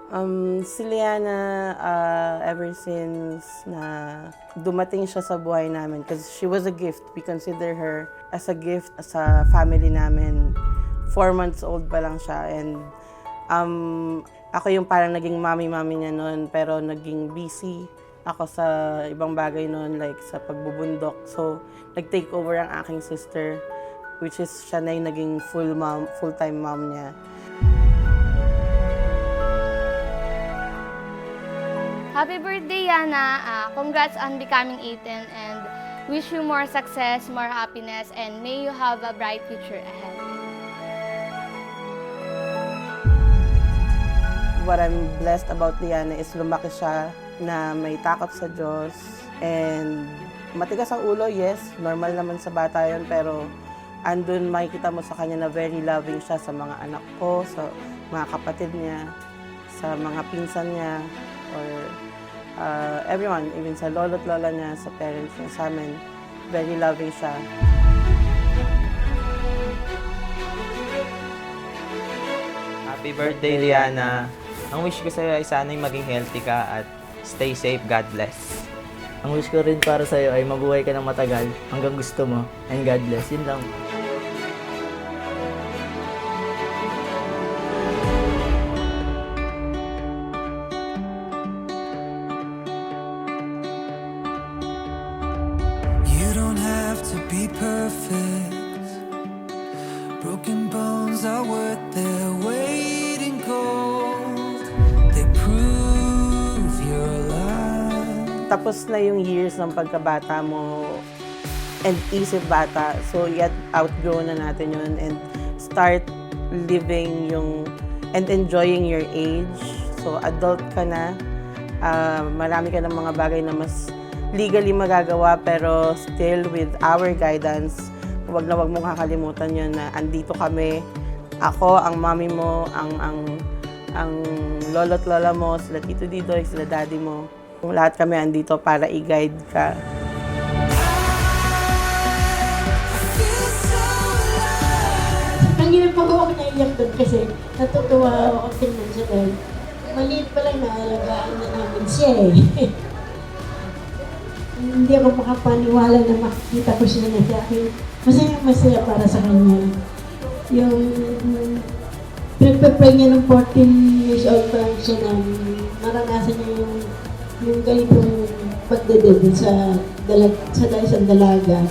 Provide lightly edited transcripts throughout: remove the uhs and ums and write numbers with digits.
Si Liana, ever since na dumating siya sa buhay namin, because she was a gift. We consider her as a gift sa family namin. 4 months old pa lang siya, and ako yung parang naging mami-mami niya noon, pero naging busy ako sa ibang bagay noon, like sa pagbubundok. So, nag-take over ang aking sister, which is siya na yung naging full-time mom niya. Happy birthday, Yana! Congrats on becoming 18 and wish you more success, more happiness, and may you have a bright future ahead. What I'm blessed about Liana is lumaki siya na may takot sa Diyos, and matigas ang ulo, yes, normal naman sa bata yun, pero andun makikita mo sa kanya na very loving siya sa mga anak ko, sa mga kapatid niya, sa mga pinsan niya, or everyone, even sa lolo't lola niya, sa parents niya, sa amin, very loving siya. Happy birthday, Liana! Ang wish ko sa'yo ay sana'y maging healthy ka at stay safe. God bless. Ang wish ko rin para sa'yo ay mabuhay ka ng matagal hanggang gusto mo. And God bless. Yun lang. You don't have to be perfect. Broken bones are worth their weight in gold. They prove you're alive. Tapos na yung years ng pagkabata mo and isip bata. So, yet outgrow na natin yun and start living and enjoying your age. So, adult ka na. Marami ka ng mga bagay na mas legally magagawa, pero still with our guidance, huwag na huwag mong kakalimutan yun na andito kami. Ako, ang mami mo, ang lolo't lola mo, sila Tito Didoy, sila daddy mo. Lahat kami andito para i-guide ka. Feel so alive. Ang hirap po ako naiyak doon kasi natutuwa ako tingnan siya dahil maliit pa lang naalagaan na namin siya eh. Hindi ako makapaniwala na makikita ko siya na sa akin. Masaya para sa kanya. Yung pinagpapray niya ng 14 years old pa lang siya na maranasan niya yung ganitong pagdedede sa isang dalaga.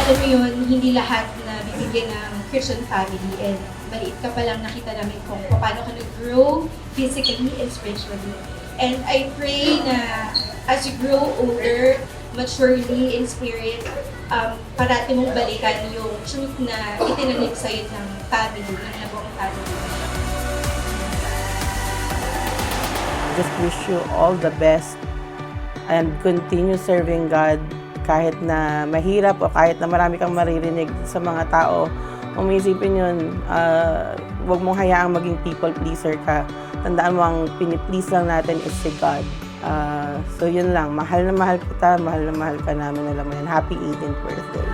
Alam mo yun, hindi lahat na bibigyan ng Christian family, and maliit ka pa lang nakita namin kung paano ka nag-grow physically and spiritually. And I pray na as you grow older, maturely in spirit, parati mong balikan yung truth na itinanim sa'yo ng family, ng nabuong family. Just wish you all the best and continue serving God kahit na mahirap o kahit na marami kang maririnig sa mga tao. Kung may isipin yun, huwag mong hayaang maging people pleaser ka. Tandaan mo, ang piniplease lang natin is si God. So yun lang, mahal na mahal kita, mahal na mahal ka namin, alam mo yan. Happy 18th birthday.